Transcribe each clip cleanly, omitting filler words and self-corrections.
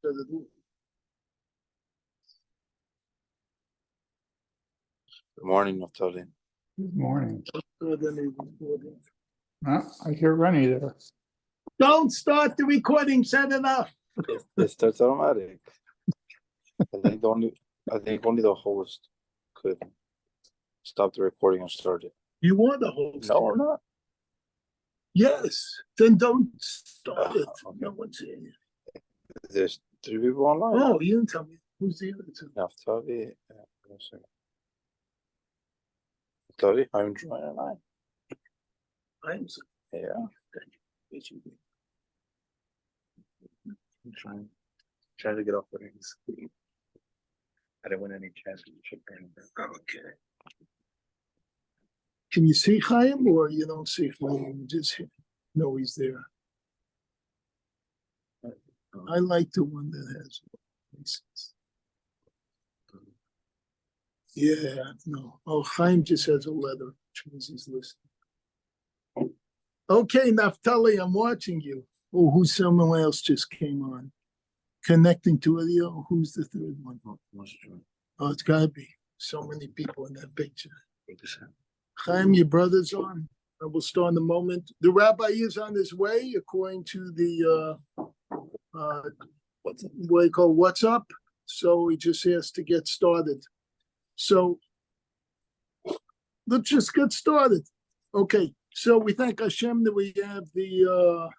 Good morning, Naftali. Good morning. Huh? I hear Rennie there. Don't start the recording, set it up. It starts automatic. I think only the host could stop the recording and start it. You want the host? No, or not. Yes. Then don't start it. Okay. No one's here. There's 3 people online. Oh, you didn't tell me. Who's the other two? Naftali. One second. Naftali, I'm joining online. I'm sorry. Yeah. I'm trying to get off the screen. I didn't win any championship or anything. Okay. Can you see Chaim or you don't see Chaim? You just know he's there. I like the one that has faces. Yeah, no. Oh, Chaim just has a letter, which means he's listening. Okay, Naftali, I'm watching you. Oh, who's someone else just came on? Connecting to audio. Who's the third one? Oh, it's gotta be so many people in that picture. Chaim, your brother's on. I will start in a moment. The rabbi is on his way, according to the what do you call WhatsApp. So he just has to get started. So let's just get started. Okay. So we thank Hashem that we have the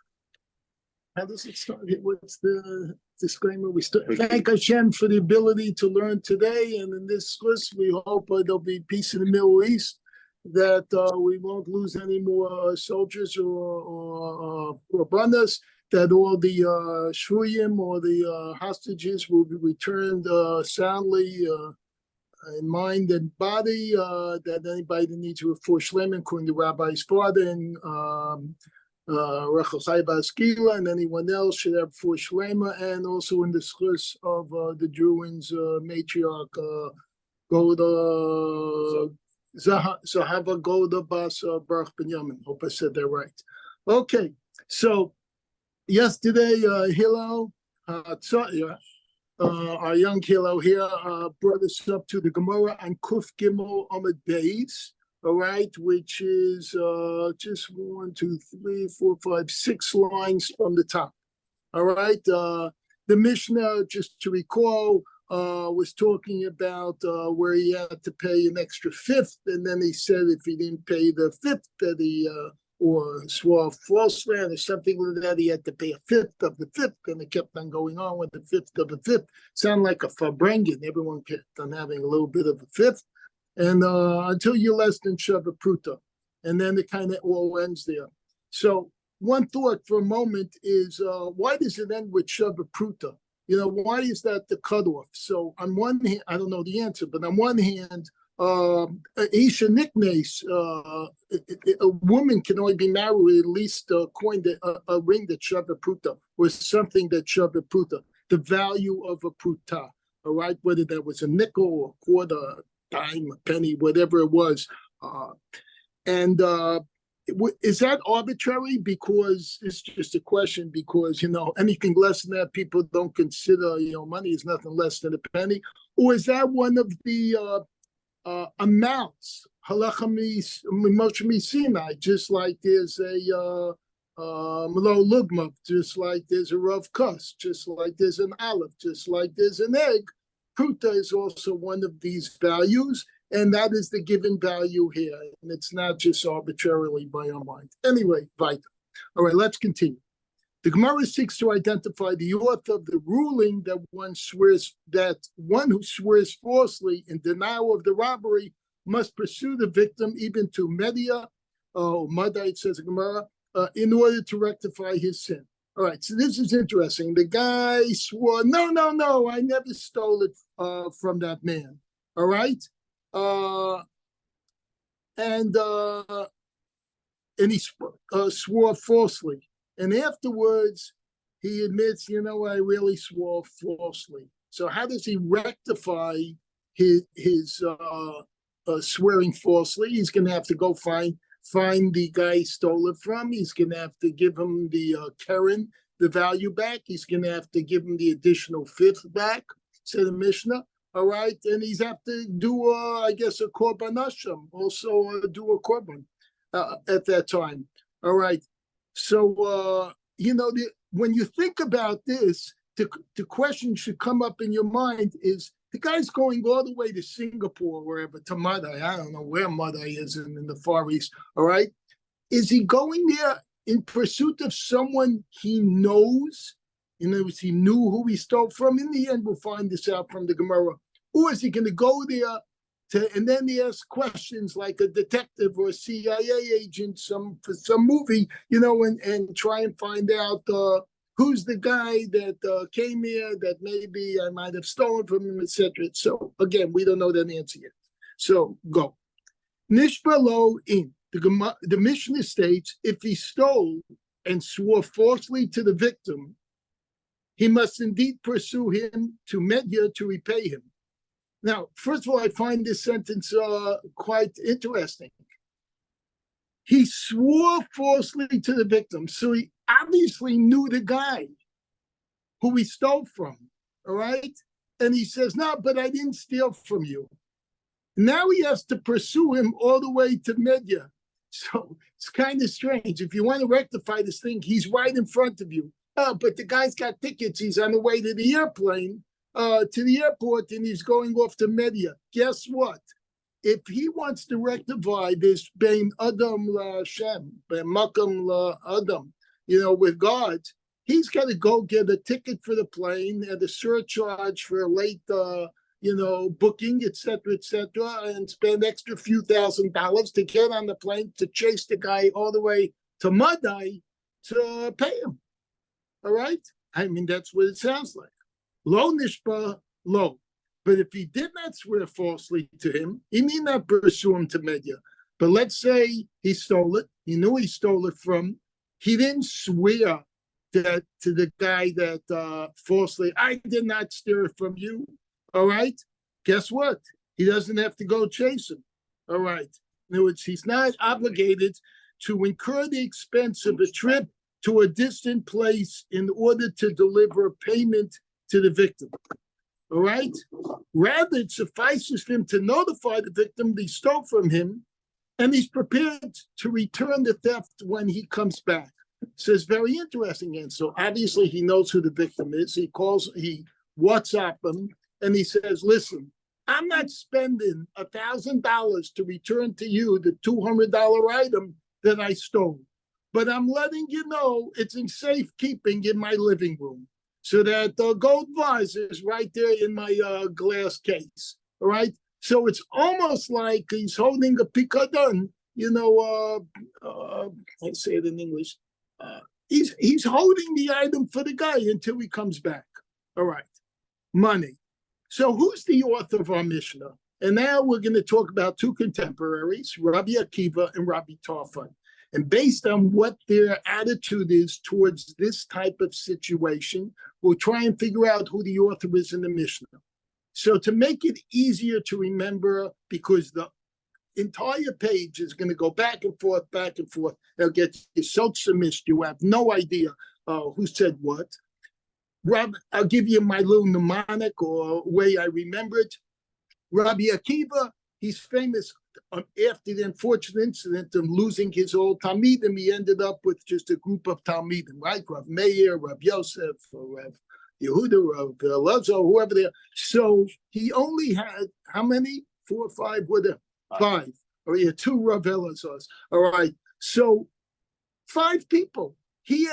how does it start? What's the disclaimer? We thank Hashem for the ability to learn today, and in this list, we hope there'll be peace in the Middle East, that we won't lose any more soldiers or brothers, that all the shvuyim or the hostages will be returned soundly in mind and body, that anybody that needs to for Shleim, including the rabbi's father and Rachel Chai and anyone else should have for Shlema, and also in the schus of the Druins matriarch Golda Zahava Golda Bas Baruch Binyamin. Hope I said that right. Okay, so yesterday Hillel our young Hillel here brought us up to the Gemara on Kuf Gimel Amud Beis. All right, which is just 1, 2, 3, 4, 5, 6 lines from the top. All right, the Mishnah, just to recall, was talking about where he had to pay an extra fifth, and then he said if he didn't pay the fifth, that he or swore falsely or something like that, he had to pay a fifth of the fifth, and it kept on going on with the fifth of the fifth. Sound like a farbrengen. Everyone kept on having a little bit of a fifth. And until you're less than Shava Pruta. And then it kind of all ends there. So one thought for a moment is, why does it end with Shava Pruta? You know, why is that the cutoff? So on one hand, I don't know the answer, but on one hand, Isha Niknes, a woman can only be married with at least a coin, a ring that Shava Pruta, or something that Shava Pruta, the value of a Pruta, all right? Whether that was a nickel or a quarter, dime, a penny, whatever it was. Is that arbitrary? Because it's just a question, because, you know, anything less than that, people don't consider, you know, money is nothing less than a penny. Or is that one of the amounts, halacha mi Sinai, just like there's a Melo Lugma, just like there's a Rav Kus, just like there's an olive, just like there's an egg. Pruta is also one of these values, and that is the given value here. And it's not just arbitrarily by our mind. Anyway, Vita. All right, let's continue. The Gemara seeks to identify the author of the ruling that one who swears falsely in denial of the robbery must pursue the victim even to media, or Mada, it says in Gemara, in order to rectify his sin. All right, so this is interesting. The guy swore, no, I never stole it from that man. All right? And he swore falsely. And afterwards, he admits, you know, I really swore falsely. So how does he rectify his swearing falsely? He's going to have to go find the guy he stole it from. He's going to have to give him the Karen the value back. He's going to have to give him the additional fifth back, said the Mishnah. All right, and he's have to do, I guess, a korban asham, also do a korban at that time. All right, so when you think about this, the question should come up in your mind is the guy's going all the way to Singapore, wherever, to Madai. I don't know where Madai is in the Far East. All right, is he going there in pursuit of someone he knows? In other words, he knew who he stole from. In the end, we'll find this out from the Gemara. Or is he going to go there and then he asks questions like a detective or a CIA agent for some movie, and try and find out who's the guy that came here that maybe I might have stolen from him, etc. So again, we don't know that answer yet. So go. Nishba lo in. The Mishnah states if he stole and swore falsely to the victim, he must indeed pursue him to Medya to repay him. Now, first of all, I find this sentence quite interesting. He swore falsely to the victim, so he obviously knew the guy who he stole from, all right? And he says, no, but I didn't steal from you. Now he has to pursue him all the way to Medya. So it's kind of strange. If you want to rectify this thing, he's right in front of you. Oh, but the guy's got tickets. He's on the way to the airplane. To the airport, and he's going off to Medya. Guess what? If he wants to rectify this bein Adam la Hashem, bein Makam la Adam, with God, he's got to go get a ticket for the plane and a surcharge for a late, booking, etc., and spend extra few $1,000s to get on the plane to chase the guy all the way to Madai to pay him. All right? I mean, that's what it sounds like. Lo nishba, lo. But if he did not swear falsely to him, he need not pursue him to Medya. But let's say he stole it. He knew he stole it from. He didn't swear that to the guy that falsely, I did not steal it from you. All right? Guess what? He doesn't have to go chase him. All right. In other words, he's not obligated to incur the expense of a trip to a distant place in order to deliver payment to the victim. All right? Rather, it suffices for him to notify the victim that he stole from him, and he's prepared to return the theft when he comes back. So it's very interesting. And so obviously he knows who the victim is. He WhatsApp him, and he says, listen, I'm not spending $1,000 to return to you the $200 item that I stole, but I'm letting you know it's in safekeeping in my living room. So that the gold vase is right there in my glass case, all right? So it's almost like he's holding a picadon, I say it in English. He's holding the item for the guy until he comes back, all right? Money. So who's the author of our Mishnah? And now we're going to talk about two contemporaries, Rabbi Akiva and Rabbi Tarfon. And based on what their attitude is towards this type of situation, we'll try and figure out who the author is in the Mishnah. So to make it easier to remember, because the entire page is going to go back and forth, they'll get you so missed, you have no idea who said what. I'll give you my little mnemonic or way I remember it. Rabbi Akiva, he's famous after the unfortunate incident of losing his old Talmidim. He ended up with just a group of Talmidim, right? Rav Meir, Rav Yosef, or Rav Yehuda, Rav Elazar, whoever they are. So he only had, how many? 4 or 5? What? 5. Or he had 2 Rav Elazars. All right. So 5 people. He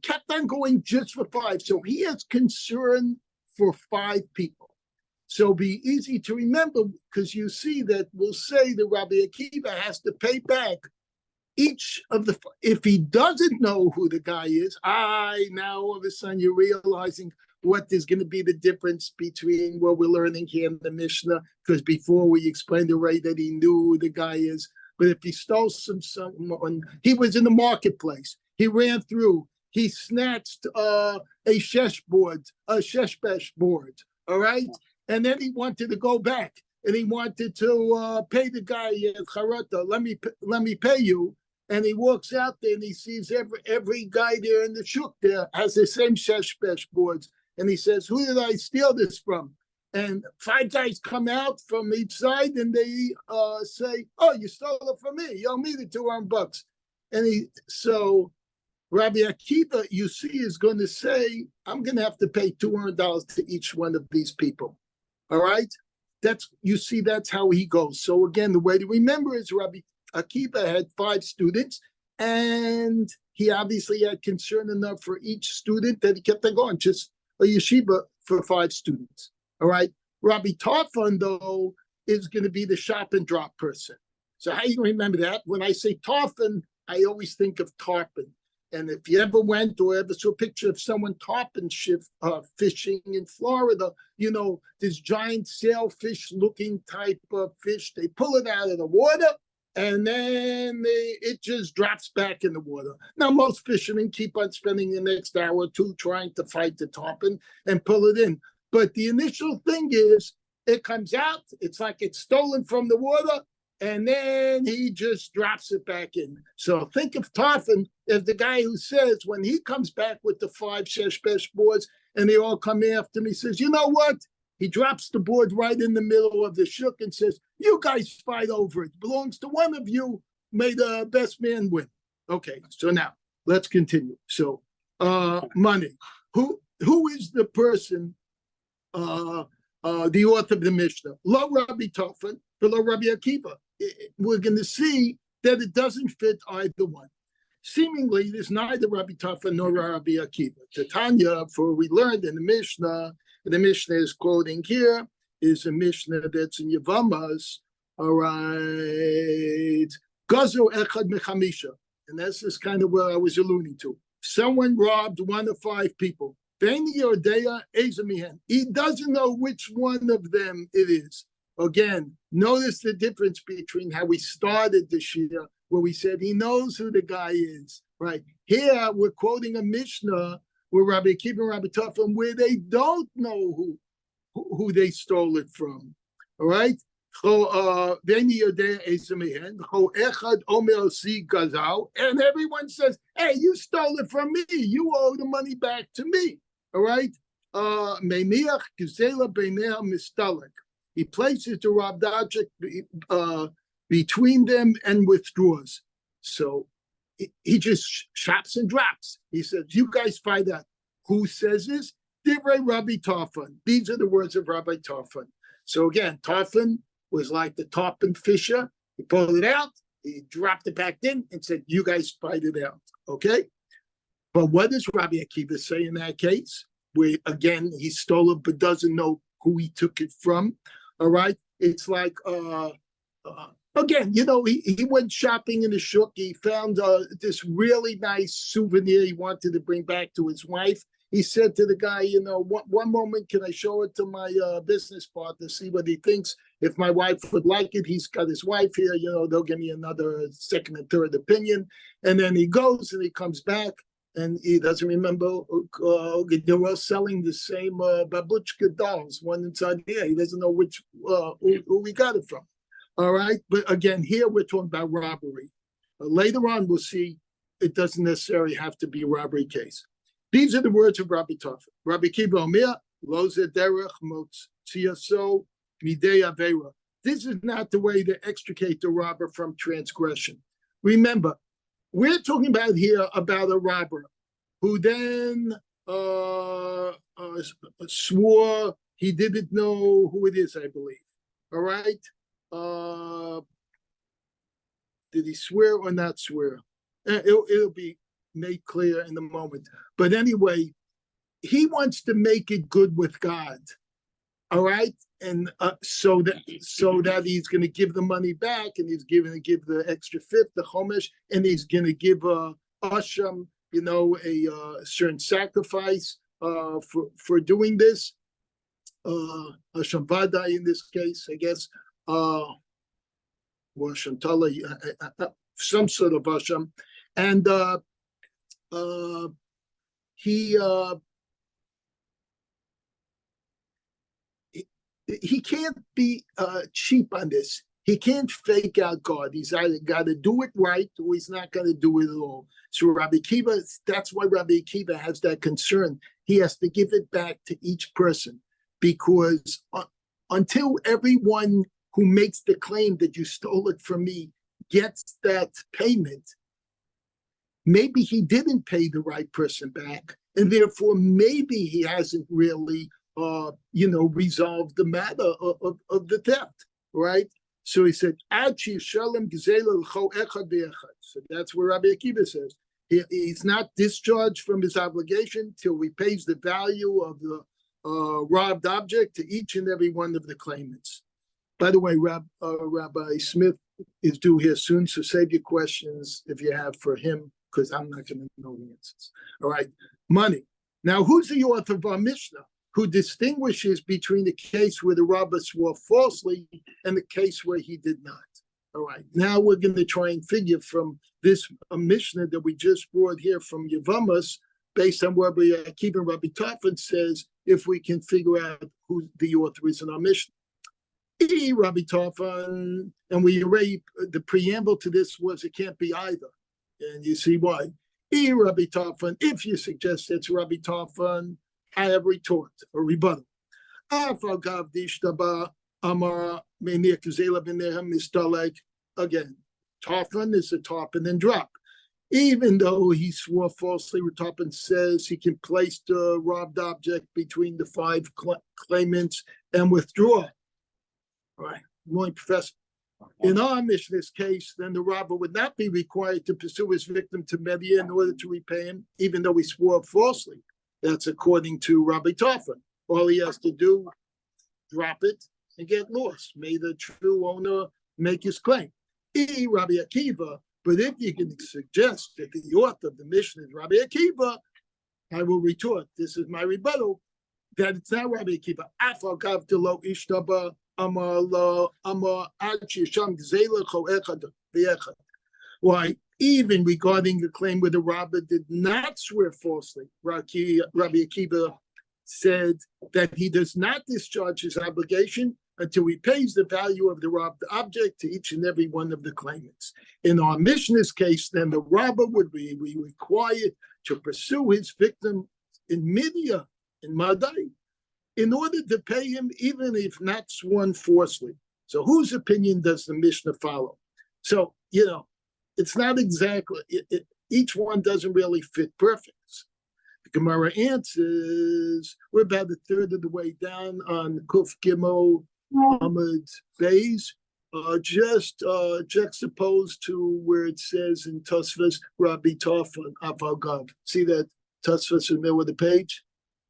kept on going just for 5. So he has concern for 5 people. So it'll be easy to remember, because you see that we'll say that Rabbi Akiva has to pay back each of the, if he doesn't know who the guy is, now all of a sudden you're realizing what is going to be the difference between what we're learning here in the Mishnah, because before we explained the way that he knew who the guy is. But if he stole someone, he was in the marketplace, he ran through, he snatched a sheshbesh board, all right? And then he wanted to go back, and he wanted to pay the guy, Charata, let me pay you. and he walks out there and he sees every guy there in the shuk there has the same sheshbesh boards, and he says, "Who did I steal this from?" And 5 guys come out from each side, and they say, "Oh, you stole it from me. You owe me the $200." And so Rabbi Akiva, you see, is going to say, "I'm going to have to pay $200 to each one of these people." All right, that's how he goes. So again, the way to remember is Rabbi Akiva had 5 students, and he obviously had concern enough for each student that he kept on going, just a yeshiva for 5 students. All right. Rabbi Tarfon, though, is going to be the shop and drop person. So how you remember that? When I say Tarfon, I always think of tarpon. And if you ever went or ever saw a picture of someone tarpon fishing in Florida, this giant sailfish-looking type of fish, they pull it out of the water, and then it just drops back in the water. Now, most fishermen keep on spending the next hour or 2 trying to fight the tarpon and pull it in. But the initial thing is, it comes out, it's like it's stolen from the water, and then he just drops it back in. So think of Tarfon as the guy who says, when he comes back with the 5 sheshbesh boards, and they all come after him, he says, "You know what?" He drops the board right in the middle of the shuk and says, "You guys fight over it. It belongs to one of you. May the best man win." Okay, so now let's continue. So money. Who is the person, the author of the Mishnah? Lo Rabbi Tarfon, below Rabbi Akiva. We're going to see that it doesn't fit either one. Seemingly, there's neither Rabbi Tarfon nor Rabbi Akiva. Tanya, for we learned in the Mishnah is quoting here, is a Mishnah that's in Yevamos. All right. Gazu echad mechamisha. And this is kind of where I was alluding to. Someone robbed 1 of 5 people. He doesn't know which one of them it is. Again, notice the difference between how we started this year, where we said he knows who the guy is, right? Here, we're quoting a Mishnah where Rabbi Akiva and Rabbi Tarfon, where they don't know who they stole it from, all right? And everyone says, "Hey, you stole it from me. You owe the money back to me." All right. He places the robbed object between them and withdraws. So he just chops and drops. He says, "You guys find out." Who says this? Divrei Rabbi Tarfon. These are the words of Rabbi Tarfon. So again, Tarfon was like the tarpon fisher. He pulled it out, he dropped it back in, and said, "You guys fight it out." Okay. But what does Rabbi Akiva say in that case? Where, again, he stole it but doesn't know who he took it from. All right? It's like, again, he went shopping in the shuk. He found this really nice souvenir he wanted to bring back to his wife. He said to the guy, one moment, can I show it to my business partner, see what he thinks? If my wife would like it, he's got his wife here, they'll give me another second and third opinion. And then he goes and he comes back. And he doesn't remember they were selling the same babushka dolls, one inside here. He doesn't know which who we got it from. All right, but again, here we're talking about robbery. Later on, we'll see it doesn't necessarily have to be a robbery case. These are the words of Rabbi Tarfon. Rabbi Akiva Omer, lo ze derech motziaso midei avera. This is not the way to extricate the robber from transgression. Remember, we're talking about here about a robber who then swore he didn't know who it is, I believe. All right? Did he swear or not swear? It'll be made clear in a moment. But anyway, he wants to make it good with God. All right? And so that he's going to give the money back, and he's going to give the extra fifth, the chomesh, and he's going to give asham, a certain sacrifice for doing this. Asham vadai in this case, I guess, or asham tala, some sort of asham, and he can't be cheap on this. he can't fake out God. He's either got to do it right or he's not going to do it at all. So Rabbi Akiva, that's why Rabbi Akiva has that concern. He has to give it back to each person, because until everyone who makes the claim that you stole it from me gets that payment, maybe he didn't pay the right person back, and therefore maybe he hasn't really, resolved the matter of the theft, right? So he said, so that's where Rabbi Akiva says he's not discharged from his obligation till he pays the value of the robbed object to each and every one of the claimants. By the way, Rabbi Smith is due here soon, so save your questions if you have for him, because I'm not going to know the answers. All right, money. Now, who's the author of our Mishnah who distinguishes between the case where the robber swore falsely and the case where he did not? All right, now we're going to try and figure from this Mishnah that we just brought here from Yevamos, based on what Rabbi Akiva and Rabbi Tarfon says, if we can figure out who the author is in our Mishnah. Rabbi Tarfon, and we already, the preamble to this was it can't be either. And you see why. Rabbi Tarfon, if you suggest it's Rabbi Tarfon, I have retort or rebuttal. Again, Tarfon is a tarpon and drop. Even though he swore falsely, Tarfon says he can place the robbed object between the five claimants and withdraw. All right, morning, Professor. In our Mishnah's case, then the robber would not be required to pursue his victim to Media in order to repay him, even though he swore falsely. That's according to Rabbi Tarfon. All he has to do, drop it and get lost. May the true owner make his claim. Rabbi Akiva, but if you can suggest that the author of the Mishnah is Rabbi Akiva, I will retort, this is my rebuttal, that it's not Rabbi Akiva. Afagav delo ishtaba. Why, even regarding the claim where the robber did not swear falsely, Rabbi Akiva said that he does not discharge his obligation until he pays the value of the robbed object to each and every one of the claimants. In our Mishnah's case, then the robber would be required to pursue his victim in Midia, in Madai, in order to pay him, even if not sworn falsely. So whose opinion does the Mishnah follow? So, it's not exactly, each one doesn't really fit perfect. The Gemara answers, we're about a third of the way down on Kuf Gimel Amud Beis, just juxtaposed to where it says in Tosfos, Rabbi Tarfon Afagav. See that Tosfos in the middle of the page?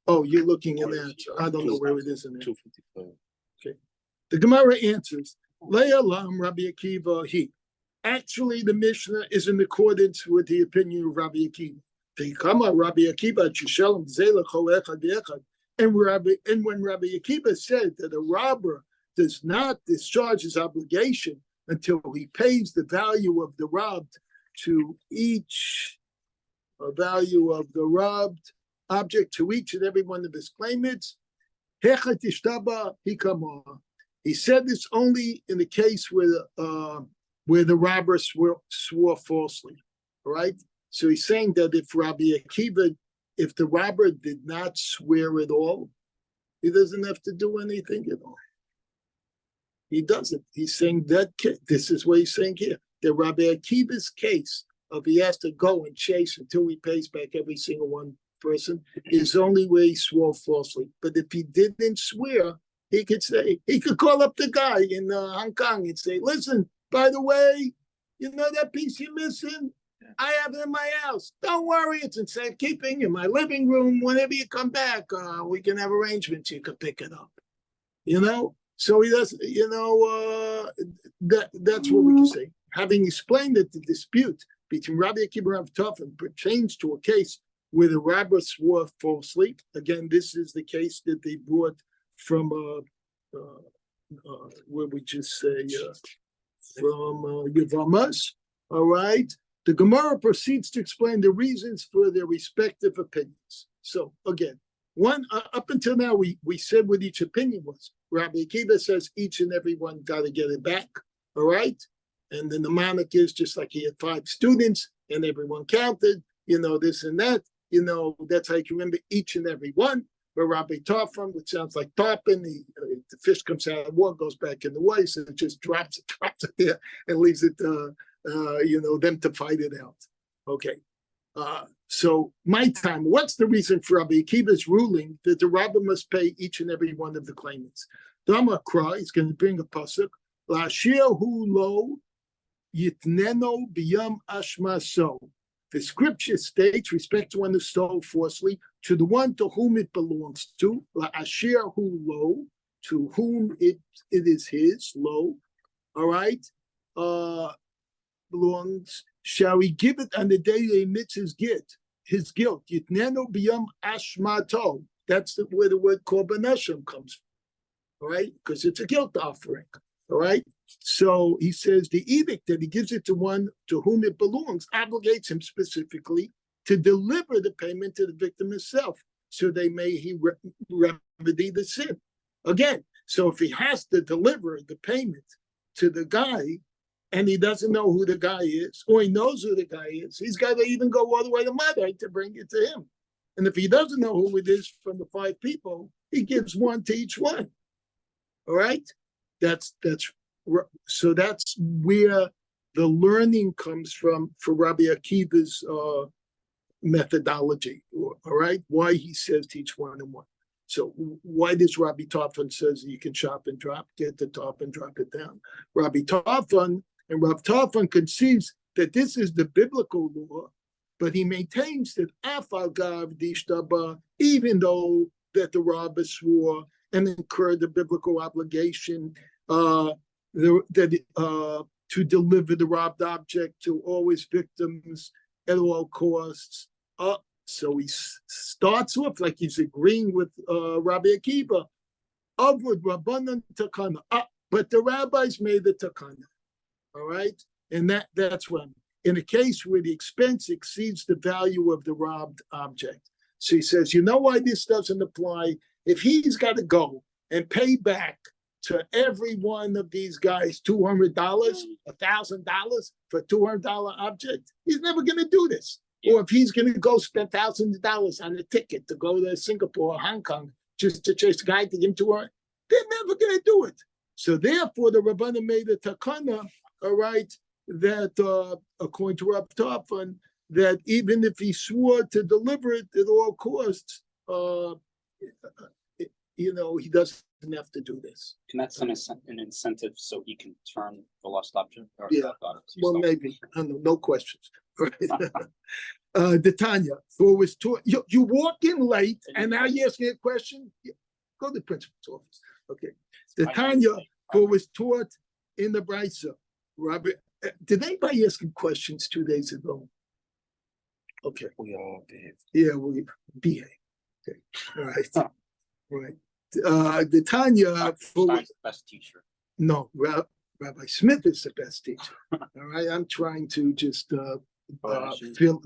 Oh, you're looking at that. I don't know where it is in there. 255. Okay. The Gemara answers, Le'alam Rabbi Akiva he. Actually, the Mishnah is in accordance with the opinion of Rabbi Akiva. Kamma Rabbi Akiva Chishalim Zelacho Echad Echad. And when Rabbi Akiva said that a robber does not discharge his obligation until he pays the value of the robbed to each value of the robbed object to each and every one of his claimants. He said this only in the case where the robber swore falsely. All right? So he's saying that if the robber did not swear at all, he doesn't have to do anything at all. He doesn't. He's saying that this is what he's saying here. The Rabbi Akiva's case of he has to go and chase until he pays back every single one person is only where he swore falsely. But if he didn't swear, he could call up the guy in Hong Kong and say, listen, by the way, you know that piece you're missing? I have it in my house. Don't worry, it's in safekeeping in my living room. Whenever you come back, we can have arrangements. You can pick it up. So he does. That's what we can say. Having explained that the dispute between Rabbi Akiva and Rav Tarfon pertains to a case where the robber swore falsely. Again, this is the case that they brought from where we just say from Yevamos. All right. The Gemara proceeds to explain the reasons for their respective opinions. So again, up until now, we said what each opinion was. Rabbi Akiva says each and every one got to get it back. all right? And the mnemonic is just like he had 5 students and everyone counted, this and that, that's how you can remember each and every one. Where Rabbi Tarfon, which sounds like tarpon, the fish comes out of the water, goes back in the way, so it just drops it there and leaves it, them to fight it out. Okay. So my time, what's the reason for Rabbi Akiva's ruling that the rabbi must pay each and every one of the claimants? Dama Kra is going to bring a pasuk. La'ashir hu lo yitneno biyam ashma so. The scripture states, respect to one who stole falsely, to the one to whom it belongs to, la'ashir hu lo, to whom it is his, lo, all right, belongs, shall he give it on the day he admits his guilt, yitneno biyam ashmato. That's where the word korban hashem comes from, all right, because it's a guilt offering, all right. So he says the edict that he gives it to one to whom it belongs obligates him specifically to deliver the payment to the victim himself, so he remedy the sin. Again, so if he has to deliver the payment to the guy and he doesn't know who the guy is, or he knows who the guy is, he's got to even go all the way to Madai to bring it to him. And if he doesn't know who it is from the 5 people, he gives one to each one. All right? So that's where the learning comes from for Rabbi Akiva's methodology, all right? Why he says teach one and one. So why does Rabbi Tarfon says you can chop and drop, get the top and drop it down? Rabbi Tarfon conceives that this is the biblical law, but he maintains that afagav dishtaba, even though that the rabbi swore and incurred the biblical obligation to deliver the robbed object to always victims at all costs. So he starts off like he's agreeing with Rabbi Akiva. Avud Rabbanan Takana. But the rabbis made the Takana. All right? And that's when, in a case where the expense exceeds the value of the robbed object. So he says, you know why this doesn't apply? If he's got to go and pay back to every one of these guys $200, $1,000 for a $200 object, he's never going to do this. Yeah. Or if he's going to go spend $1,000 on a ticket to go to Singapore or Hong Kong just to chase a guy to give him $200, they're never going to do it. So therefore, the Rabbanan made a takana, all right, that according to Rav Tarfon, that even if he swore to deliver it at all costs, he doesn't have to do this. And that's an incentive so he can turn the lost object? Or well, maybe. I don't know, no questions. The Tanya, for was taught, you walk in late and now you're asking a question? Go to the principal's office. Okay. The Tanya, for was taught in the Brisa. Robert, did anybody ask him questions 2 days ago? Okay. We all did. Yeah, we behave. Okay. All right. Right. The Tanya for the best teacher. No, Rabbi Smith is the best teacher. All right. I'm trying to just feel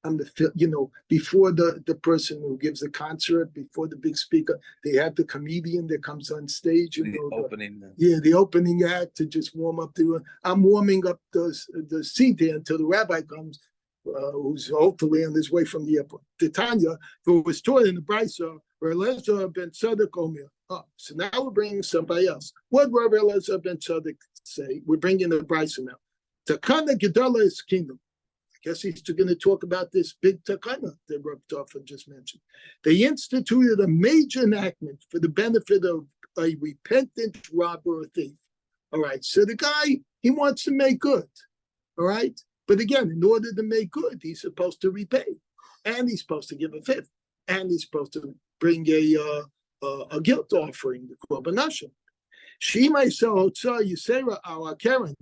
I'm the before the person who gives the concert, before the big speaker, they have the comedian that comes on stage, the opening act to just warm up I'm warming up the seat there until the rabbi comes, who's hopefully on his way from the airport. The Tanya, who was taught in the Brisa, where Elazar ben Tzadok Omer. So now we're bringing somebody else. What Rabbi Elazar ben Tzadok say? We're bringing the Brisa now. Takana Gedala is kingdom. I guess he's going to talk about this big takana that Rabbi Tarfon just mentioned. They instituted a major enactment for the benefit of a repentant robber or thief. All right, so the guy, he wants to make good. All right, but again, in order to make good, he's supposed to repay, and he's supposed to give a fifth, and he's supposed to bring a guilt offering, the korban hashem. Shema Yisrael Hotzah Yisera our Karen.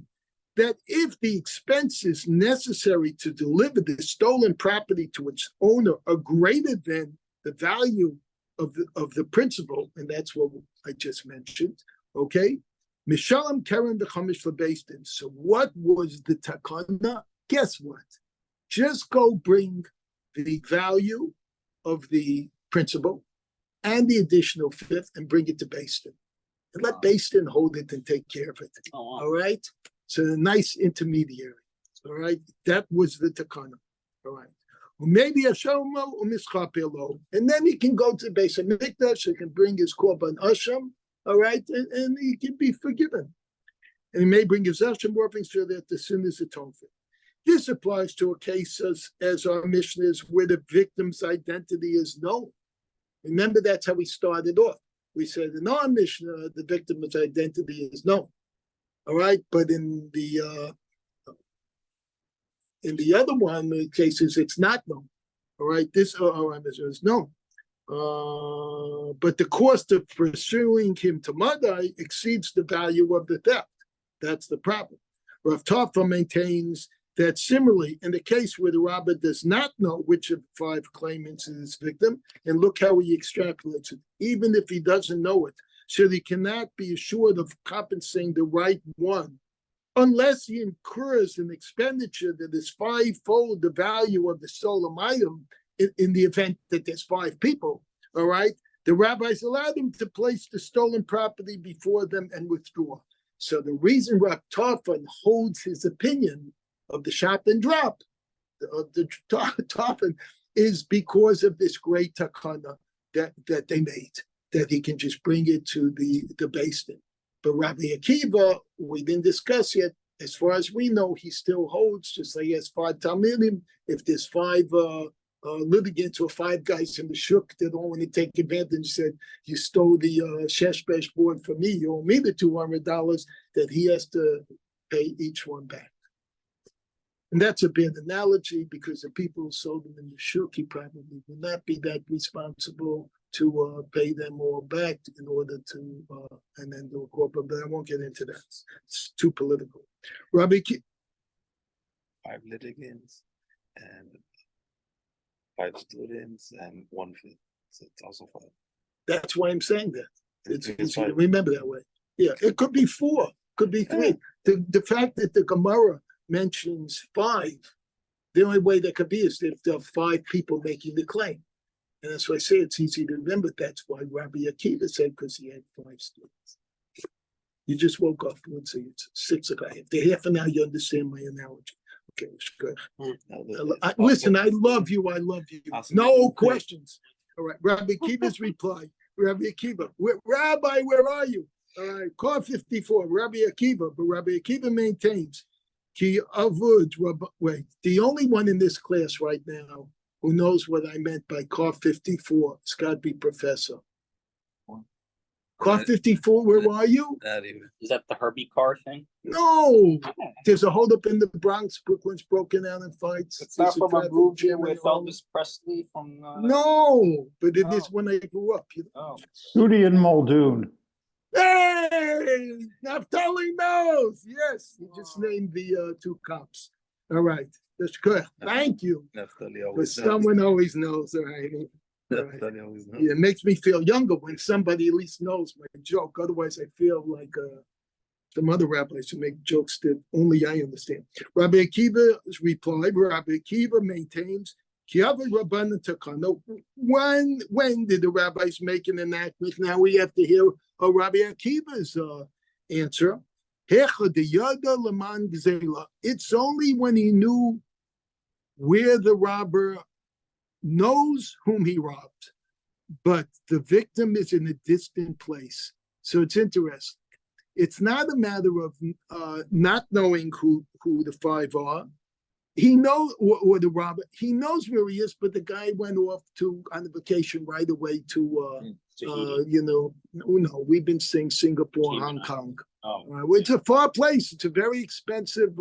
That if the expenses necessary to deliver the stolen property to its owner are greater than the value of the principal, and that's what I just mentioned, okay? Mishalem Karen the Chamish Labastin. So what was the takana? Guess what? Just go bring the value of the principal and the additional fifth and bring it to Bastin. and let Basin hold it and take care of it. Oh, wow. All right. So a nice intermediary. All right. That was the takana. All right. Well, maybe a shomo or mischapelo, and then he can go to Beis Hamikdash. He can bring his korban asham. All right, and he can be forgiven. And he may bring his asham offering so that the sin is atoned for. This applies to a case as our mission is where the victim's identity is known. Remember, that's how we started off. We said in our mission, the victim's identity is known. All right, but in the other one, the cases it's not known. All right, this is known. But the cost of pursuing him to Madai exceeds the value of the theft. That's the problem. Rav Tafel maintains that similarly, in the case where the robber does not know which of 5 claimants is his victim, and look how he extrapolates it, even if he doesn't know it, so he cannot be assured of compensating the right one, unless he incurs an expenditure that is 5-fold the value of the stolen item in the event that there's 5 people, all right? The rabbis allowed him to place the stolen property before them and withdraw. So the reason Rav Tafel holds his opinion of the shot and drop of the Tafel is because of this great takana that they made, that he can just bring it to the basement. But Rabbi Akiva, we didn't discuss yet. As far as we know, he still holds, just like he has 5 Talmidim. If there's 5 litigants or 5 guys in the shuk that don't want to take advantage, said, you stole the Sheshbesh board from me, you owe me the $200, that he has to pay each one back. And that's a bad analogy because the people who sold them in the shuk, he probably would not be that responsible to pay them all back in order to, and then do a corporate, but I won't get into that. It's too political. Rabbi 5 litigants and 5 students and 1 fee. So it's also 5. That's why I'm saying that. It's It's easy to 5. remember that way. Yeah, it could be 4, could be 3. The fact that the Gemara mentions 5, the only way that could be is if there are 5 people making the claim. And that's why I say it's easy to remember. That's why Rabbi Akiva said, because he had 5 students. You just woke up. Let's see, it's 6 o'clock. After half an hour, you understand my analogy. Okay, good. Listen, I love you. I love you. No questions. All right, Rabbi Akiva's reply. Rabbi Akiva, Rabbi, where are you? All right, call 54, Rabbi Akiva. But Rabbi Akiva maintains, Ki Avud, wait, the only one in this class right now who knows what I meant by car 54, it's got to be Professor. Car 54, where are you? Is that the Herbie car thing? No, there's a holdup in the Bronx. Brooklyn's broken out in fights. It's not There's a from a traffic movie jam with at home. Elvis Presley from. No, but it is Oh. when I grew up. You know? Oh. Hootie and Muldoon. Hey, Naftali knows. Yes, he just named the 2 cops. All right, that's good. Thank you. Naftali But always knows. someone always knows. All right. Naftali always knows. Yeah, it makes me feel younger when somebody at least knows my joke. Otherwise, I feel like some other rabbis who make jokes that only I understand. Rabbi Akiva's reply, Rabbi Akiva maintains, when did the rabbis make an enactment? Now we have to hear Rabbi Akiva's answer. It's only when he knew where the robber knows whom he robbed, but the victim is in a distant place. So it's interesting. It's not a matter of not knowing who the 5 are. He knows, or the robber, he knows where he is, but the guy went off on a vacation right away to we've been saying Singapore, Hong Kong. Oh. It's a far place. It's a very expensive.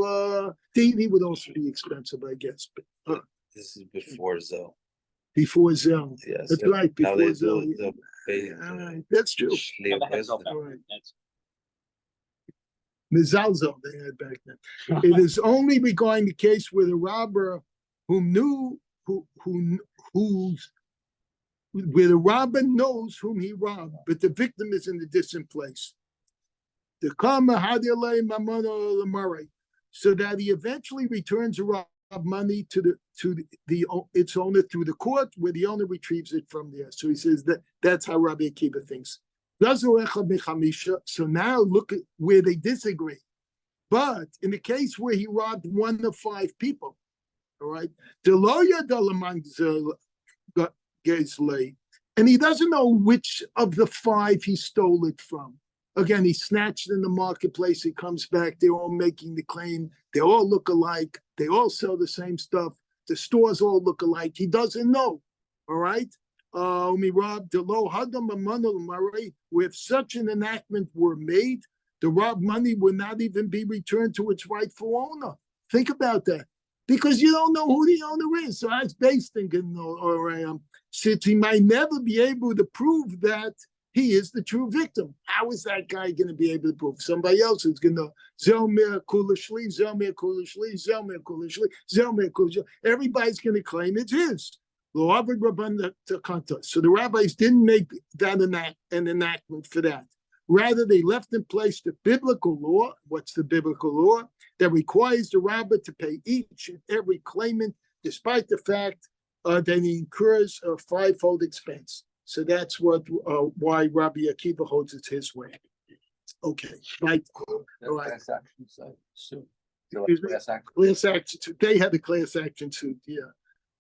TV would also be expensive, I guess. But This is before Zell. before Zell. Yes. That's right. Now Before they Zell. do the pay. That's true. Yeah, that has all that. All right. That's- Mizalzel they had back then. It is only regarding the case where the robber where the robber knows whom he robbed, but the victim is in a distant place. The Kamma Daf, so that he eventually returns the robbed money to its owner through the court, where the owner retrieves it from there. So he says that's how Rabbi Akiva thinks. So now look at where they disagree. But in the case where he robbed one of 5 people, all right, and he doesn't know which of the 5 he stole it from. Again, he snatched in the marketplace. He comes back. They're all making the claim. They all look alike. They all sell the same stuff. The stores all look alike. He doesn't know. All right. If such an enactment were made, the robbed money would not even be returned to its rightful owner. Think about that. Because you don't know who the owner is. So that's based thinking, since he might never be able to prove that he is the true victim. How is that guy going to be able to prove? Somebody else is going to Zelmer Kulishli, Zelmer Kulishli, Zelmer Kulishli, Zelmer Kulishli. Everybody's going to claim it's his. So the rabbis didn't make that an enactment for that. Rather, they left in place the biblical law. What's the biblical law? That requires the rabbi to pay each and every claimant, despite the fact that he incurs a 5-fold expense. So that's why Rabbi Akiva holds it his way. Okay, right. All right. Class action suit. Class action suit. They had a class action suit, yeah.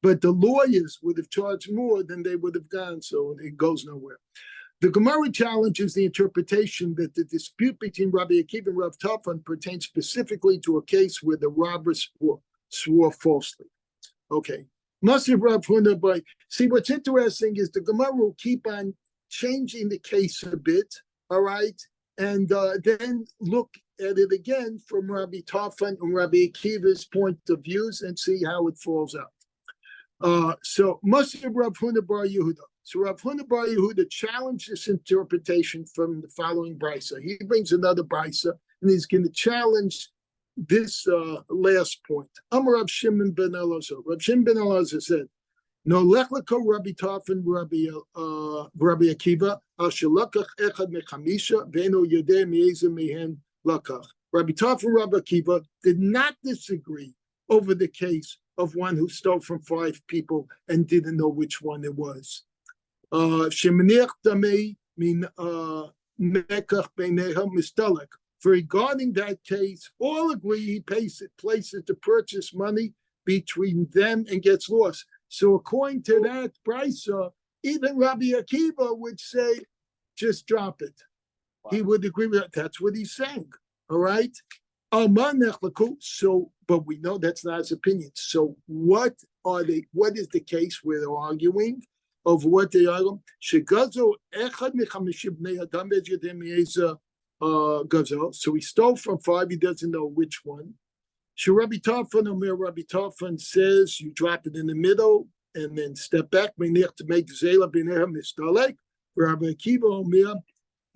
But the lawyers would have charged more than they would have gone, so it goes nowhere. The Gemara challenges the interpretation that the dispute between Rabbi Akiva and Rav Tafan pertains specifically to a case where the robber swore falsely. Okay. Masiv Rav Huna, but see what's interesting is the Gemara will keep on changing the case a bit, all right, and then look at it again from Rabbi Tafan and Rabbi Akiva's point of views and see how it falls out. So Masiv Rav Huna bar Yehuda. So Rav Huna bar Yehuda challenged this interpretation from the following brisa. He brings another brisa, and he's going to challenge this last point. Amar Rav Shimon ben Elazar. Rav Shimon ben Elazar said, "No lechleko Rabbi Tafan Rabbi Akiva al shelakach echad mechamisha ve'eno yodeh mi'ezeh mehen lakach." Rabbi Tafan Rabbi Akiva did not disagree over the case of one who stole from 5 people and didn't know which one it was. Shemaniach damei min mekach beineha mistalek. For regarding that case, all agree he places the purchase money between them and gets lost. So according to that brisa, even Rabbi Akiva would say, just drop it. Wow. He would agree with that. That's what he's saying. All right? So, but we know that's not his opinion. So what is the case where they're arguing? Of what they are? So he stole from 5, he doesn't know which one. Rabbi Tafan says you drop it in the middle and then step back to make zela b'neha mistalek. Rabbi Akiva Omer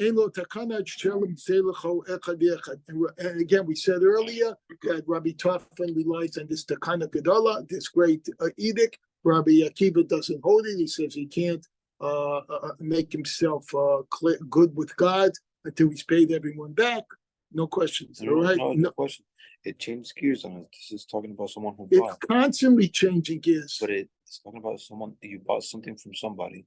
ein lo takana shelem zelacho echad echad. And again, we said earlier that Rabbi Tafan relies on this takana gedola, this great edict. Rabbi Akiva doesn't hold it. He says he can't make himself good with God until he's paid everyone back. No questions. All right. No question. It changed gears on us. This is talking about someone who It's bought. constantly changing gears. But it's talking about someone, you bought something from somebody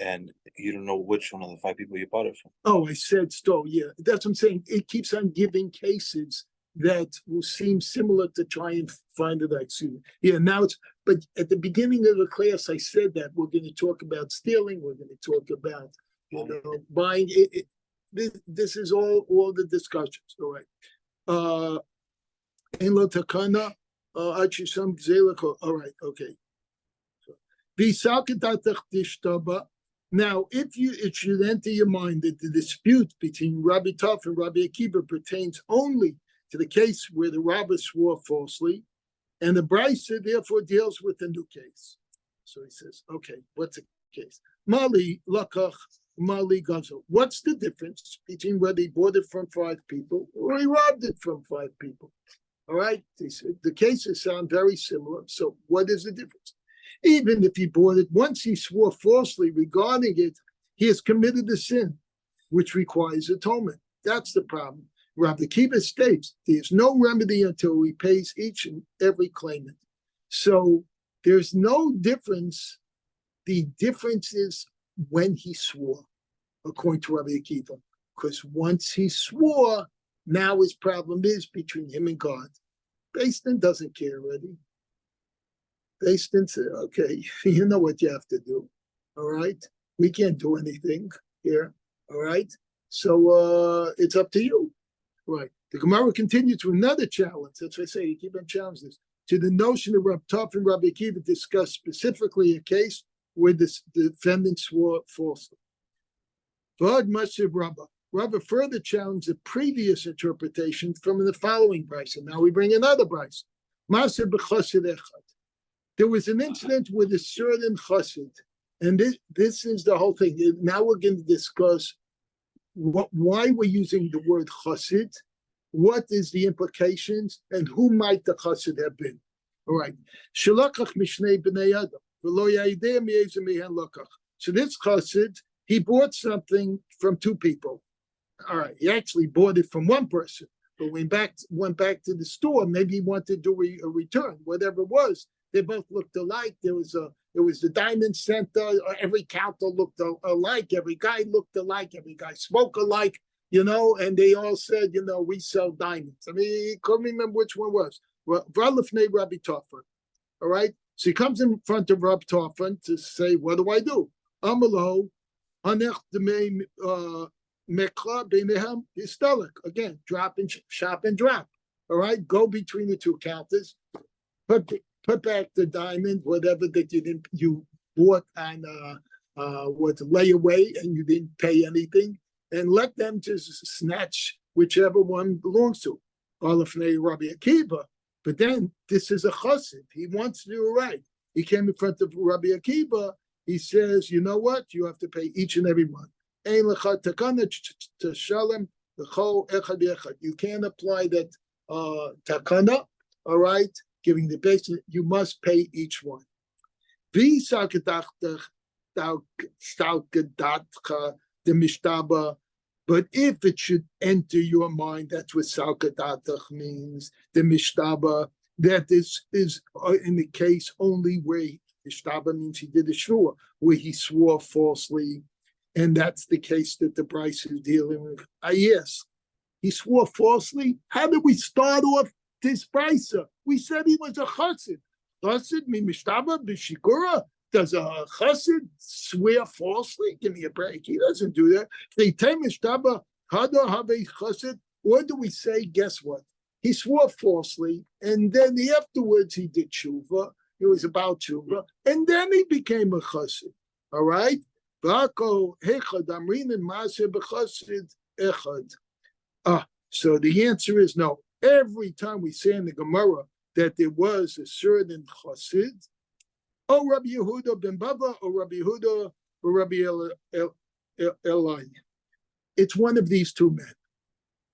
and you don't know which one of the 5 people you bought it from. Oh, I said stole. Yeah, that's what I'm saying. It keeps on giving cases that will seem similar to try and find it out soon. Yeah, now it's, but at the beginning of the class, I said that we're going to talk about stealing. We're going to talk about, buying it. This is all the discussions. All right. In lo takana, actually some zelako. All right. Okay. Now, it should enter your mind that the dispute between Rabbi Taf and Rabbi Akiva pertains only to the case where the robber swore falsely, and the brisa therefore deals with the new case. So he says, okay, what's the case? Mali lakach, mali gazo. What's the difference between whether he bought it from 5 people or he robbed it from 5 people? All right, the cases sound very similar. So what is the difference? Even if he bought it, once he swore falsely regarding it, he has committed a sin, which requires atonement. That's the problem. Rabbi Akiva states there's no remedy until he pays each and every claimant. So there's no difference. The difference is when he swore. according to Rabbi Akiva. Because once he swore, now his problem is between him and God. Beis Din doesn't care already. Beis Din said, okay, you know what you have to do. All right? We can't do anything here. All right? So it's up to you. Right. The Gemara continued to another challenge. That's what I say, you keep on challenging this. To the notion that Rabbi Tov and Rabbi Akiva discussed specifically a case where the defendant swore falsely. V'ad Mashiv Rabba. Rabba further challenged the previous interpretation from the following brisa. And now we bring another brisa. Masir b'chassid echad. There was an incident with a certain chassid, and this is the whole thing. Now we're going to discuss why we're using the word chassid, what is the implications, and who might the chassid have been. All right. Shalakach mishnei b'nei adam v'lo ya'idei mi'ezeh mihen lakach. So this chassid, he bought something from two people. All right, he actually bought it from one person, but went back to the store. Maybe he wanted to do a return, whatever it was. They both looked alike. There was the diamond center. Every counter looked alike. Every guy looked alike. Every guy spoke alike. And they all said, we sell diamonds. I mean, he couldn't remember which one was. V'alifnei Rabbi Tofan. All right, so he comes in front of Rabbi Tofan to say, what do I do? Amalo hanech demei mekla b'nehem histalik. Again, drop and shop and drop. All right, go between the two counters. Put back the diamond, whatever that you bought on layaway and you didn't pay anything, and let them just snatch whichever one belongs to. Alafnei Rabbi Akiva. But then this is a chassid. He wants to do it right. He came in front of Rabbi Akiva. He says, you know what? You have to pay each and every one. You can't apply that takana, all right? Giving the basic, you must pay each one. But if it should enter your mind, that's what salkadatach means, the mishtaba, that this is in the case only where mishtaba means he did a shvua, where he swore falsely, and that's the case that the Bryce is dealing with. Yes, he swore falsely. How did we start off this Bryce? We said he was a chassid. Chassid mi mishtaba b'shikura. Does a chassid swear falsely? Give me a break. He doesn't do that. Or do we say, guess what? He swore falsely, and then afterwards he did tshuva. It was about tshuva, and then he became a chassid. All right? So the answer is no. Every time we say in the Gemara that there was a certain chassid, or Rabbi Yehuda ben Bava, or Rabbi Yehuda, or Rabbi Eli. It's one of these two men.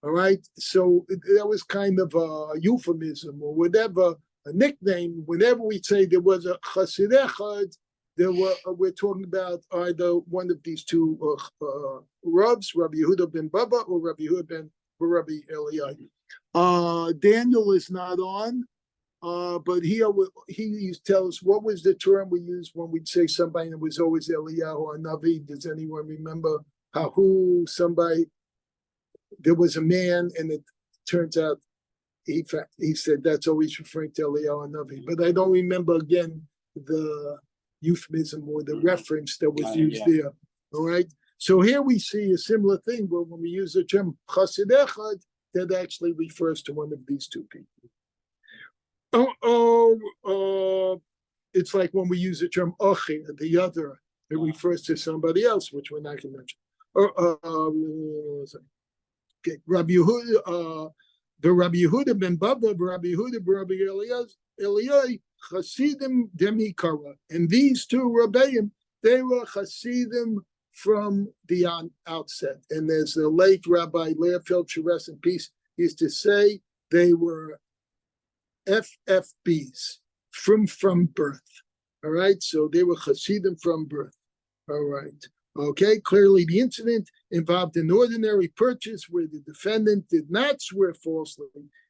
All right? So that was kind of a euphemism or whatever, a nickname. Whenever we say there was a chassid echad, we're talking about either one of these two Ravs, Rabbi Yehuda ben Bava, or Rabbi Yehuda ben Rabbi Eli. Daniel is not on. But he used to tell us what was the term we used when we'd say somebody that was always Eliyahu or Navi. Does anyone remember there was a man, and it turns out he said that's always referring to Eliyahu or Navi. But I don't remember again the euphemism or the reference that was used there. All right. So here we see a similar thing, where when we use the term chassid echad, that actually refers to one of these two people. It's like when we use the term ochi, the other, it refers to somebody else, which we're not going to mention. Okay, Rabbi Yehuda, the Rabbi Yehuda ben Bava, Rabbi Yehuda, Rabbi Eliyai, Chasidim demikara, and these two Rabbeim, they were Chasidim from the outset. And as the late Rabbi Learfeld, should rest in peace, used to say, they were FFBs from birth. All right, so they were Hasidim from birth. All right, okay. Clearly, the incident involved an ordinary purchase where the defendant did not swear falsely,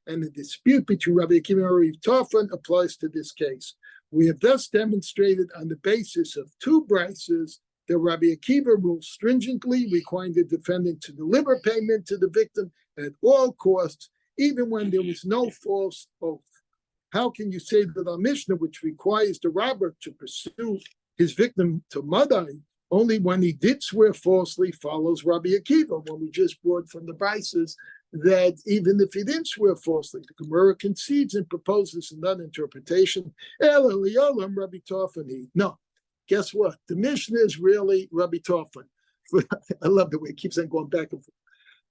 and the dispute between Rabbi Akiva and Rabbi Tofan applies to this case. We have thus demonstrated on the basis of two brises that Rabbi Akiva ruled stringently, requiring the defendant to deliver payment to the victim at all costs, even when there was no false oath. How can you say that our Mishnah, which requires the robber to pursue his victim to Madai, only when he did swear falsely, follows Rabbi Akiva, when we just brought from the Brises that even if he didn't swear falsely, the Gemara concedes and proposes another interpretation. El Eliolam Rabbi Tofani. No, guess what? The Mishnah is really Rabbi Tofan. I love the way it keeps on going back and forth.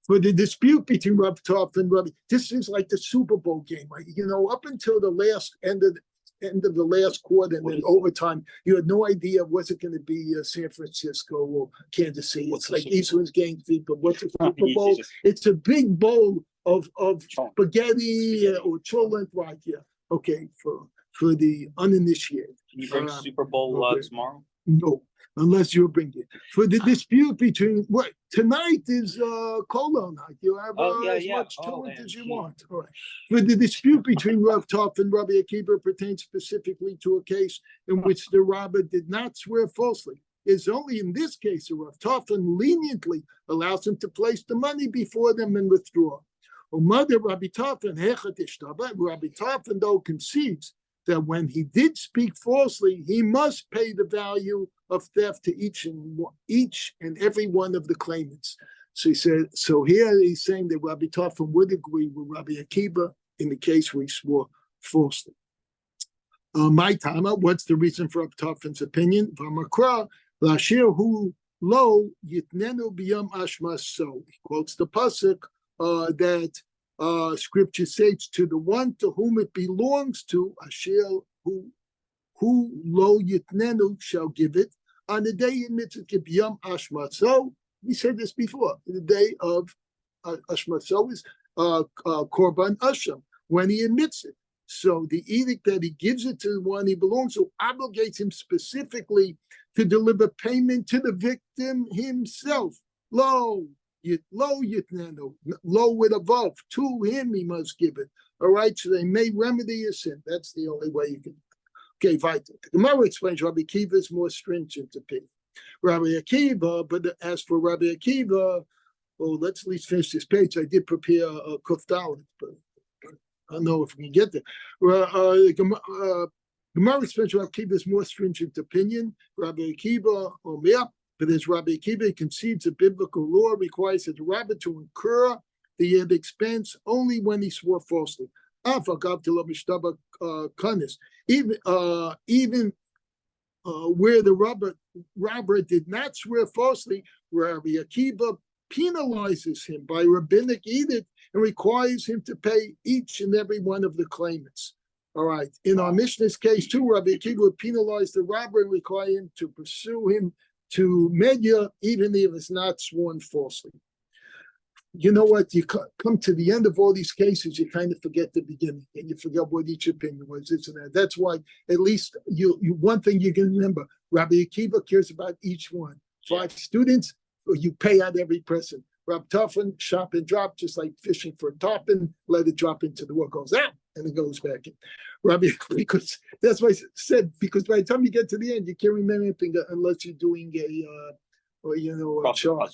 For the dispute between Rabbi Tofan and Rabbi, this is like the Super Bowl game. Right? You know, up until the last end of the last quarter and then overtime, you had no idea was it going to be San Francisco or Kansas City. It's like Eastland's game feet, but what's a Super Bowl? It's a big bowl of spaghetti or cholent, right? Yeah. Okay, for the uninitiated. Can you bring Super Bowl tomorrow? No, unless you bring it. For the dispute between what tonight is Kolo night. You have as much cholent as you want. All right. For the dispute between Rav Tov and Rabbi Akiva pertains specifically to a case in which the robber did not swear falsely. It's only in this case that Rav Tov leniently allows him to place the money before them and withdraw. Mother Rabbi Tov Rabbi Tov though concedes that when he did speak falsely, he must pay the value of theft to each and every one of the claimants. So he said. So here he's saying that Rabbi Tofan would agree with Rabbi Akiva in the case where he swore falsely. My Tama, what's the reason for Rabbi Tofan's opinion? V'amakra lashir hu lo yitnenu biyam ashma. So he quotes the pasuk that. Scripture states to the one to whom it belongs to, Asher who lo yitnenu shall give it on the day in mitzvah yom ashmatzo. We said this before. The day of ashmatzo is korban asham when he admits it. So the edict that he gives it to the one he belongs to obligates him specifically to deliver payment to the victim himself. Lo yitnenu, lo with a vav, to him he must give it. All right, so they may remedy his sin. That's the only way you can. Okay, Vita. The Gemara explains Rabbi Akiva is more stringent opinion. Rabbi Akiva, but as for Rabbi Akiva, well, let's at least finish this page. I did prepare a Kuf Dalet, but I don't know if we can get there. Gemara explains Rabbi Akiva is more stringent opinion. Rabbi Akiva, but as Rabbi Akiva concedes that biblical law requires the rabbi to incur the expense only when he swore falsely. Even where the robber did not swear falsely, Rabbi Akiva penalizes him by rabbinic edict and requires him to pay each and every one of the claimants. All right. In our Mishnah's case, too, Rabbi Akiva would penalize the robber and require him to pursue him to media, even if it's not sworn falsely. You know what? You come to the end of all these cases, you kind of forget the beginning, and you forget what each opinion was. This and that. That's why, at least, you one thing you can remember: Rabbi Akiva cares about each one. 5 students, you pay out every person. Rabbi Tofan, shop and drop, just like fishing for a tarpon. Let it drop into the water, goes out, and it goes back in. Rabbi, because that's why I said, because by the time you get to the end, you can't remember anything unless you're doing a chart.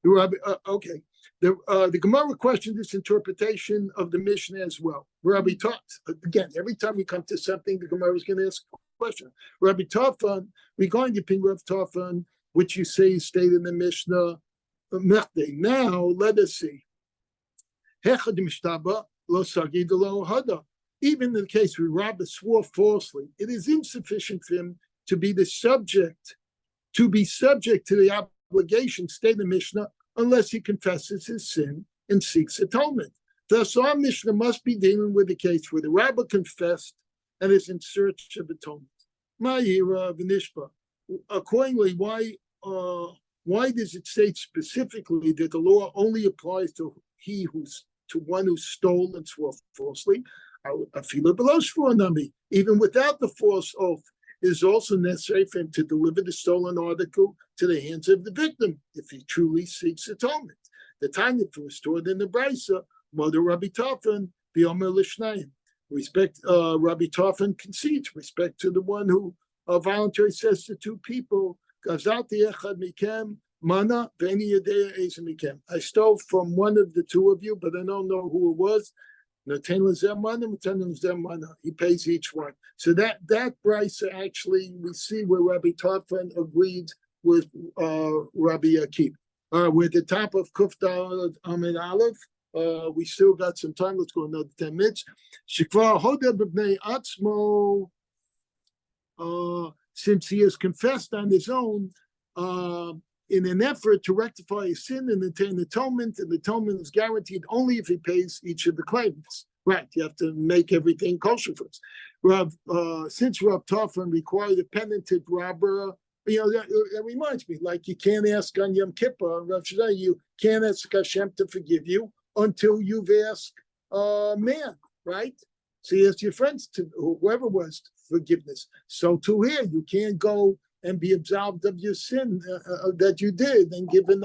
Rabbi, okay. The Gemara questioned this interpretation of the Mishnah as well. Rabbi taught again. Every time we come to something, the Gemara is going to ask a question. Rabbi Tofan, regarding the opinion of Tofan, which you say is stated in the Mishnah. Now let us see. Even in the case where Rabbi swore falsely, it is insufficient for him to be subject to the obligation stated in the Mishnah unless he confesses his sin and seeks atonement. Thus, our Mishnah must be dealing with a case where the rabbi confessed and is in search of atonement. Accordingly, why does it state specifically that the law only applies to one who stole and swore falsely? Even without the false oath, it is also necessary for him to deliver the stolen article to the hands of the victim if he truly seeks atonement. The time it was stored in the Brisa, Mother Rabbi Tofan, the Omer Lishnayim. Respect, Rabbi Tofan concedes respect to the one who voluntarily says to 2 people, Gazalti echad mikem mana v'eni yedea ezer mikem. I stole from one of the two of you, but I don't know who it was. He pays each one. So that brisa actually we see where Rabbi Tarfon agreed with Rabbi Akiva. We're at the top of Kuf Daled Amid Aleph. We still got some time. Let's go another 10 minutes. Shikvar Hoda b'bnei atzmo. Since he has confessed on his own, in an effort to rectify his sin and attain atonement, and atonement is guaranteed only if he pays each of the claimants. Right, you have to make everything kosher first. Since Rav Tarfon required a penitent robber, that reminds me, like you can't ask on Yom Kippur, Rav Shadai, you can't ask Hashem to forgive you until you've asked man, right? So you ask your friends, to whoever was, forgiveness. So to here, you can't go and be absolved of your sin that you did and given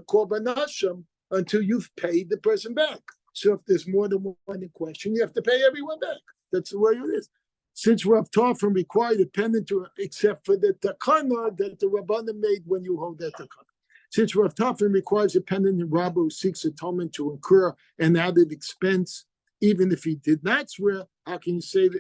korban hashem until you've paid the person back. So if there's more than one in question, you have to pay everyone back. That's the way it is. Since Rav Tarfon required a penitent except for the takana that the Rabbanim made when you hold that takana. Since Rav Tarfon requires a penitent robber who seeks atonement to incur an added expense, even if he did not swear, how can you say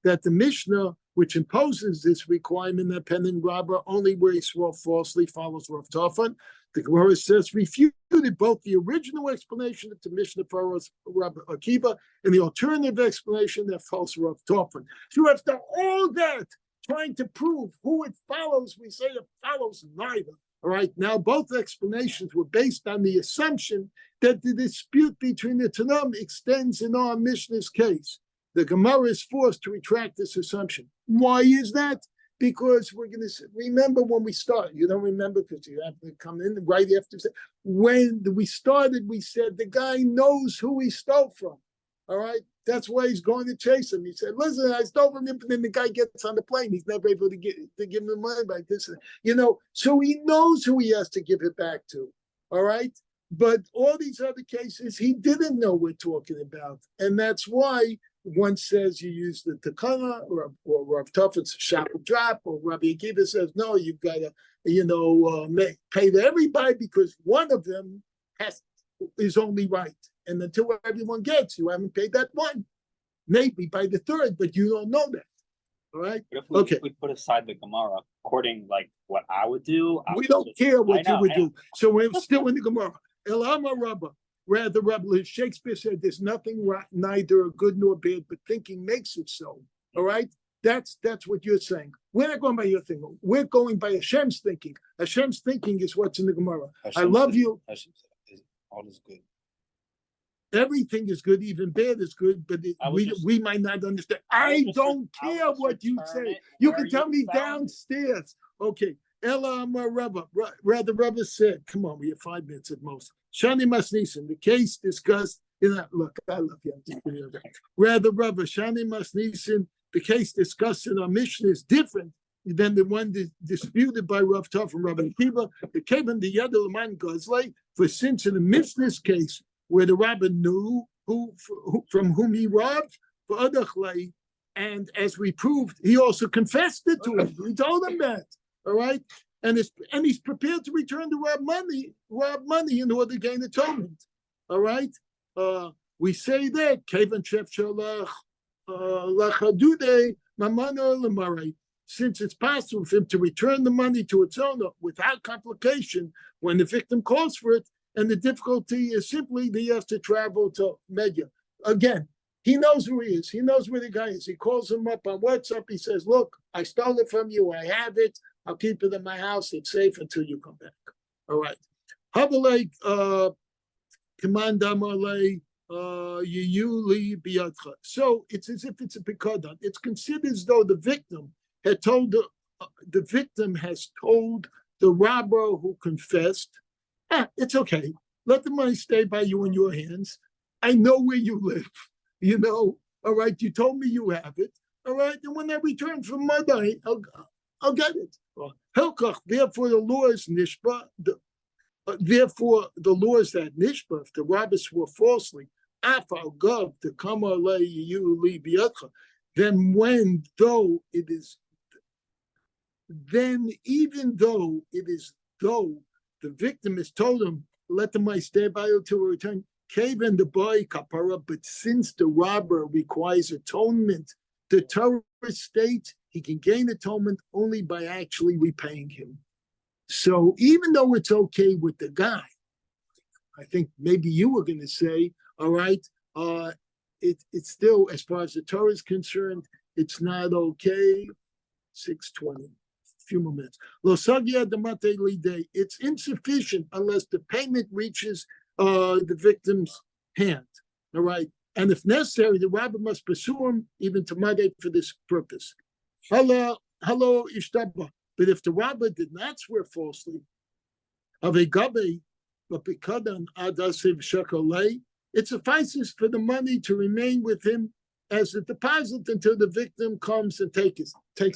that the Mishnah, which imposes this requirement that penitent robber only where he swore falsely, follows Rav Tarfon? The Gemara says refuted both the original explanation that the Mishnah follows Rabbi Akiva and the alternative explanation that follows Rav Tarfon. So after all that, trying to prove who it follows, we say it follows neither. All right, now both explanations were based on the assumption that the dispute between the Tanam extends in our Mishnah's case. The Gemara is forced to retract this assumption. Why is that? Because we're going to remember when we started. You don't remember because you have to come in right after. When we started, we said the guy knows who he stole from. All right, that's why he's going to chase him. He said, "Listen, I stole from him," but then the guy gets on the plane. He's never able to give him the money back. So he knows who he has to give it back to. All right, but all these other cases, he didn't know we're talking about, and that's why. One says you use the takana, or Rav Tarfon's shackle drop, or Rabbi Akiva says no, you've got to, pay to everybody because one of them is only right, and until everyone gets, you haven't paid that one. Maybe by the third, but you don't know that. All right. But if we put aside the Gemara, according like what I would do, we don't care what you would do. So we're still in the Gemara. Elama Rabba. Rather, Shakespeare said there's nothing neither good nor bad, but thinking makes it so. All right? That's what you're saying. We're not going by your thing. We're going by Hashem's thinking. Hashem's thinking is what's in the Gemara. I love you. Hashem said, all is good. Everything is good, even bad is good, but we might not understand. I don't care what you say. You can tell me downstairs. Okay. Ella Rabba. Rather, Rabba said, come on, we have 5 minutes at most. Shani Masnisin, the case discussed in that. Look, I love you. Rather, Rabba, Shani Masnisin, the case discussed in our Mishnah is different than the one disputed by Rav Tarfon and Rabbi Akiva. The Kevin the Yadalaman Gazlay, for since in the Mishnah's case, where the Rabbi knew from whom he robbed, for Adachlay, and as we proved, he also confessed it to him. He told him that. All right, and he's prepared to return to rob money in order to gain atonement. All right, we say that Kevan Chef Shalach Lachadude Mamano Lamarai, since it's possible for him to return the money to its owner without complication when the victim calls for it, and the difficulty is simply that he has to travel to Medya. Again, he knows who he is. He knows where the guy is. He calls him up on WhatsApp. He says, "Look, I stole it from you. I have it. I'll keep it in my house. It's safe until you come back." All right. Havalei Kamanda Yuli Biatcha. So it's as if it's a pikadon. It's considered as though the victim had told the victim has told the robber who confessed, it's okay. Let the money stay by you in your hands. I know where you live. All right. You told me you have it. All right. And when I return from Monday, I'll get it. Helkach, therefore the law is nishba. Therefore the law is that nishba, if the robber swore falsely, afal gov to Kamma Daf, then when though it is then even though the victim has told him, let the mice stay by you till we return, Kaven the boy kapara, but since the robber requires atonement, the Torah states he can gain atonement only by actually repaying him. So even though it's okay with the guy, I think maybe you were going to say, all right, it's still, as far as the Torah is concerned, it's not okay. 6:20, few more minutes. It's insufficient unless the payment reaches the victim's hand. All right. And if necessary, the rabbi must pursue him even to Madeh for this purpose. Hello, Ishtaba. But if the rabbi did not swear falsely, it suffices for the money to remain with him as a deposit until the victim comes and takes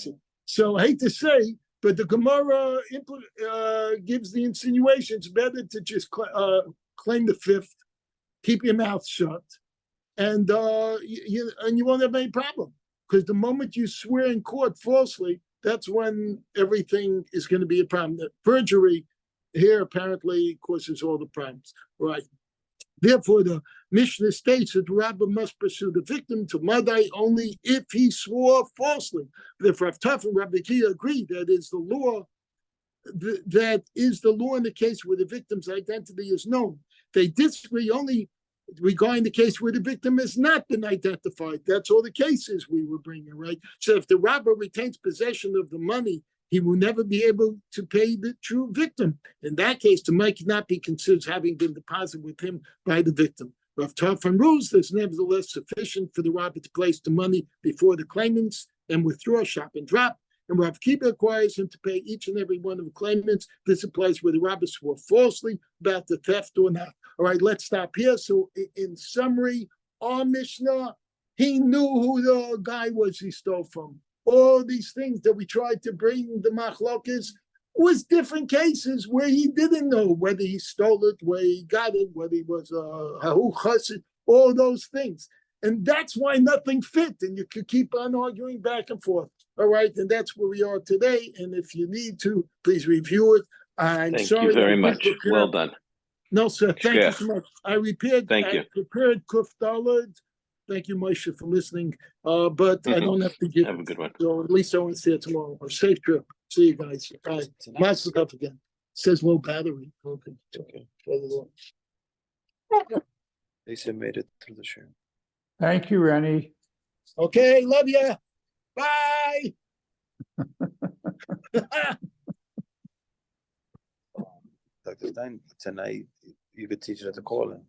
it. So I hate to say, but the Gemara gives the insinuation it's better to just claim the fifth, keep your mouth shut, and you won't have any problem. Because the moment you swear in court falsely, that's when everything is going to be a problem. The perjury here apparently causes all the problems, right? Therefore, the Mishnah states that the rabbi must pursue the victim to Madai only if he swore falsely. But if Rav Taf and Rabbi Kia agree that is the law, that is the law in the case where the victim's identity is known. They disagree only regarding the case where the victim has not been identified. That's all the cases we were bringing, right? So if the robber retains possession of the money, he will never be able to pay the true victim. In that case, the money cannot be considered having been deposited with him by the victim. Rav Tarfon rules there's nevertheless sufficient for the robber to place the money before the claimants and withdraw, shop and drop. And Rav Kiva requires him to pay each and every one of the claimants. This applies where the robber swore falsely about the theft or not. All right, let's stop here. So in summary, our Mishnah, he knew who the guy was he stole from. All these things that we tried to bring the machlokas was different cases where he didn't know whether he stole it, where he got it, whether he was hahu chassid, all those things. And that's why nothing fit. And you could keep on arguing back and forth. All right. And that's where we are today. And if you need to, please review it. Thank you very much. Well done. No, sir. Thank you so much. I prepared Kuf Daled. Thank you, Moshe, for listening. But I don't have to give. Have a good one. So at least I won't see it tomorrow. Or safe trip. See you guys. All right. Mazel up again. Says low battery. Okay. They said made it through the show. Thank you, Rennie. Okay. Love you. Bye. Dr. Stein, tonight you could teach it at the call-in.